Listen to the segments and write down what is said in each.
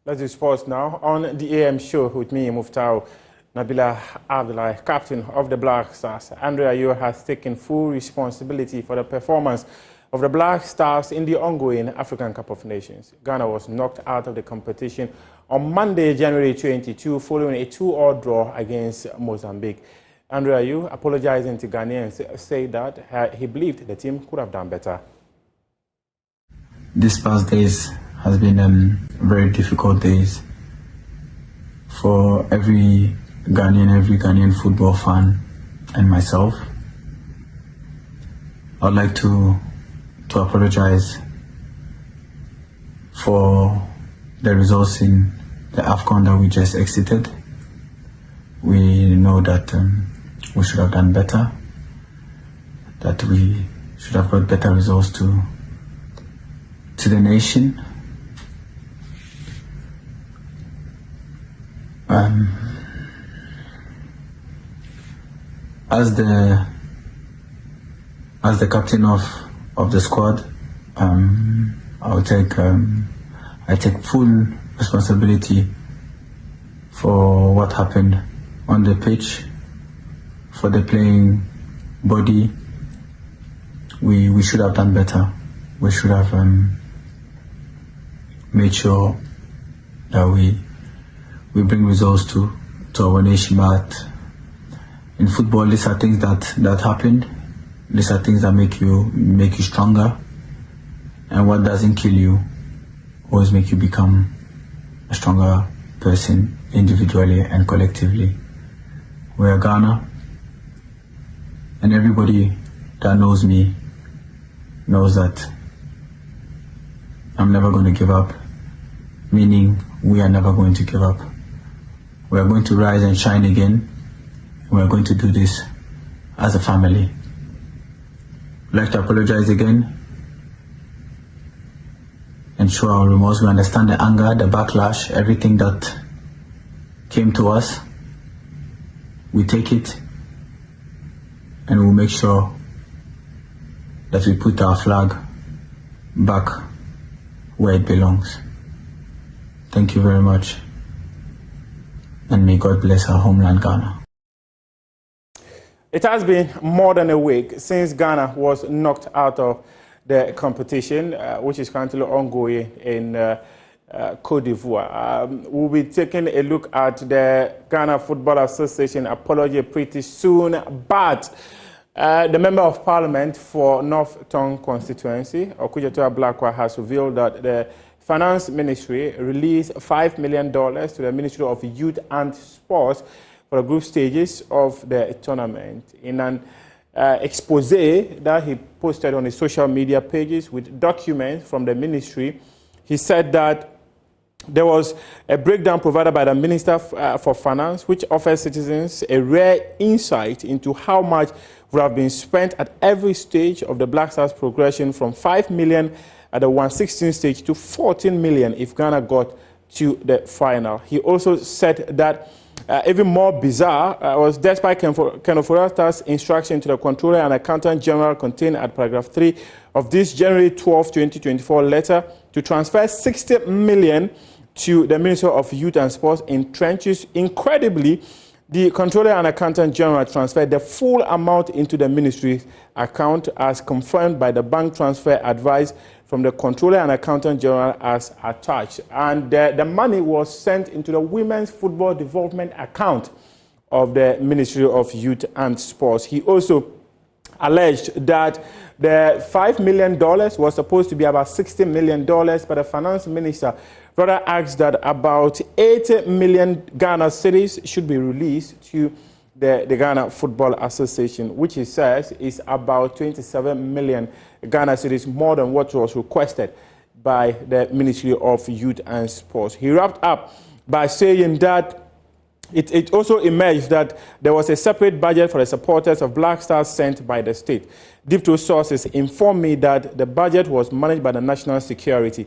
Let's do sports now. On the AM show with me, Muftau Nabila Abdullah, captain of the Black Stars. Ayew has taken full responsibility for the performance of the Black Stars in the ongoing African Cup of Nations. Ghana was knocked out of the competition on Monday, January 22, following a 2-2 draw against Mozambique. Ayew, apologizing to Ghanaians, said that he believed the team could have done better. These past days has been very difficult days for every Ghanaian football fan and myself. I'd like to apologize for the results in the AFCON that we just exited. We know that we should have done better, that we should have got better results to the nation. As the captain of the squad, I take full responsibility for what happened on the pitch, for the playing body. We should have done better. We should have made sure that we bring results to our nation. But in football, these are things that happened. These are things that make you stronger. And what doesn't kill you always make you become a stronger person individually and collectively. We are Ghana, and everybody that knows me knows that I'm never going to give up, meaning we are never going to give up. We are going to rise and shine again. We are going to do this as a family. I'd like to apologize again and show our remorse. We understand the anger, the backlash, everything that came to us. We take it and we'll make sure that we put our flag back where it belongs. Thank you very much, and may God bless our homeland, Ghana. It has been more than a week since Ghana was knocked out of the competition, which is currently ongoing in Côte d'Ivoire. We'll be taking a look at the Ghana Football Association apology pretty soon, but the Member of Parliament for North Tongue constituency, Okujetua Blakwa, has revealed that the Finance Ministry released $5 million to the Ministry of Youth and Sports for the group stages of the tournament. In an expose that he posted on his social media pages with documents from the ministry, he said that there was a breakdown provided by the Minister for Finance, which offers citizens a rare insight into how much would have been spent at every stage of the Black Stars progression, from $5 million at the 1/16 stage to $14 million if Ghana got to the final. He also said that even more bizarre was, despite Ken Ofori-Attah's instruction to the Controller and Accountant General contained at paragraph 3 of this January 12, 2024 letter to transfer $60 million to the Minister of Youth and Sports in trenches, incredibly, the Controller and Accountant General transferred the full amount into the ministry's account as confirmed by the bank transfer advice from the Controller and Accountant General as attached. And the money was sent into the Women's Football Development account of the Ministry of Youth and Sports. He also alleged that the $5 million was supposed to be about $60 million, but the Finance Minister rather asked that about 80 million Ghana cedis should be released to the Ghana Football Association, which he says is about 27 million Ghana cedis more than what was requested by the Ministry of Youth and Sports. He wrapped up by saying that it also emerged that there was a separate budget for the supporters of Black Stars sent by the state. Deep Throat sources informed me that the budget was managed by the National Security.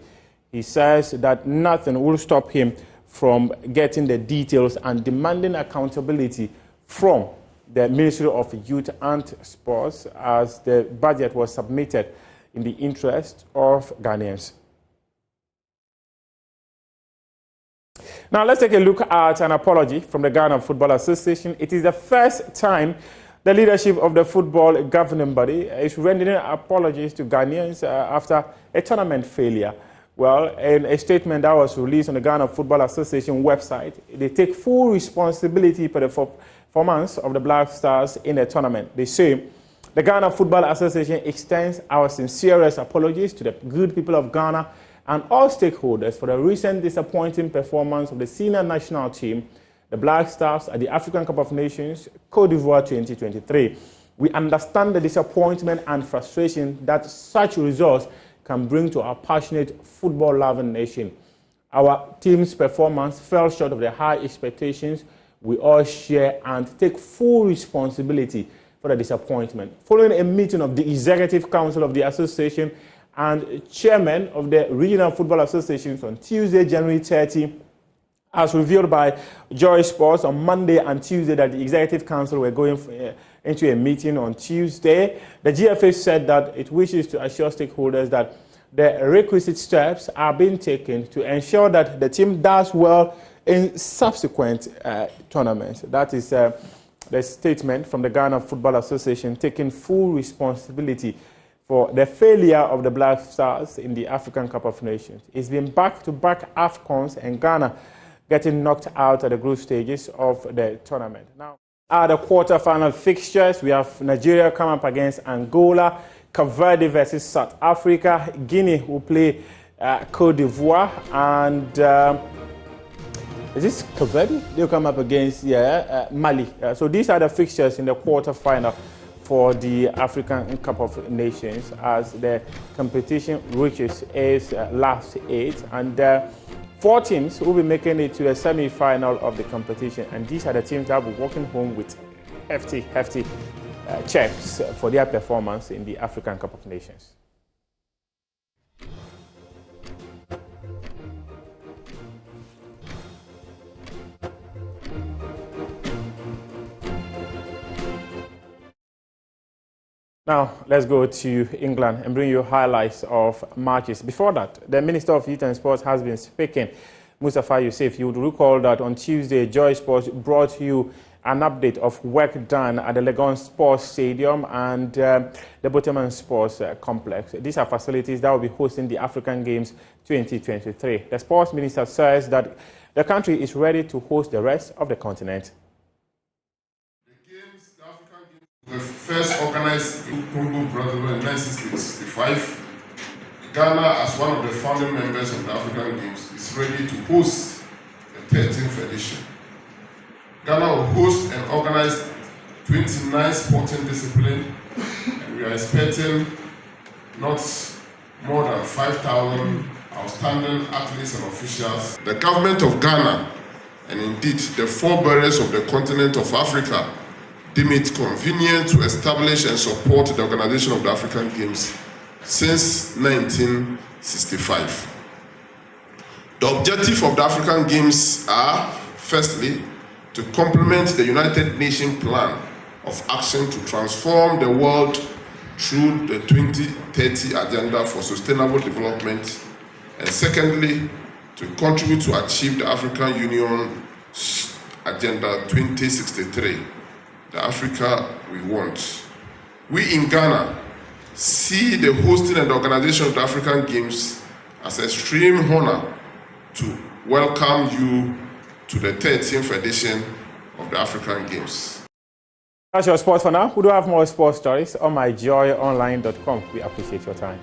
He says that nothing will stop him from getting the details and demanding accountability from the Ministry of Youth and Sports, as the budget was submitted in the interest of Ghanaians. Now let's take a look at an apology from the Ghana Football Association. It is the first time the leadership of the football governing body is rendering apologies to Ghanaians after a tournament failure. Well, in a statement that was released on the Ghana Football Association website, they take full responsibility for the performance of the Black Stars in the tournament. They say, the Ghana Football Association extends our sincerest apologies to the good people of Ghana and all stakeholders for the recent disappointing performance of the senior national team, the Black Stars, at the African Cup of Nations, Côte d'Ivoire 2023. We understand the disappointment and frustration that such results can bring to our passionate football-loving nation. Our team's performance fell short of the high expectations we all share and take full responsibility for the disappointment. Following a meeting of the Executive Council of the Association and Chairman of the Regional Football Associations on Tuesday, January 30, as revealed by Joy Sports on Monday and Tuesday that the Executive Council were going into a meeting on Tuesday, the GFA said that it wishes to assure stakeholders that the requisite steps are being taken to ensure that the team does well in subsequent tournaments. That is the statement from the Ghana Football Association, taking full responsibility for the failure of the Black Stars in the African Cup of Nations. It's been back-to-back AFCONs and Ghana getting knocked out at the group stages of the tournament. Now, at the quarter-final fixtures, we have Nigeria come up against Angola, Cape Verde versus South Africa, Guinea will play Côte d'Ivoire, and is this Cape Verde? They'll come up against Mali. So these are the fixtures in the quarter-final for the African Cup of Nations as the competition reaches its last 8. And 4 teams will be making it to the semi-final of the competition, and these are the teams that will be walking home with hefty checks for their performance in the African Cup of Nations. Now, let's go to England and bring you highlights of matches. Before that, the Minister of Youth and Sports has been speaking. Mustafa Youssef, you would recall that on Tuesday, Joy Sports brought you an update of work done at the Legon Sports Stadium and the Boteman Sports Complex. These are facilities that will be hosting the African Games 2023. The Sports Minister says that the country is ready to host the rest of the continent. The first organized in Congo Brazzaville in 1965, Ghana, as one of the founding members of the African Games, is ready to host the 13th edition. Ghana will host and organize 29 sporting disciplines, and we are expecting not more than 5,000 outstanding athletes and officials. The government of Ghana, and indeed the forebearers of the continent of Africa, deem it convenient to establish and support the organization of the African Games since 1965. The objective of the African Games are, firstly, to complement the United Nations Plan of Action to transform the world through the 2030 Agenda for Sustainable Development, and secondly, to contribute to achieve the African Union Agenda 2063. The Africa we want. We in Ghana see the hosting and the organization of the African Games as an extreme honor to welcome you to the 13th edition of the African Games. That's your sports for now. We do have more sports stories on myjoyonline.com. We appreciate your time.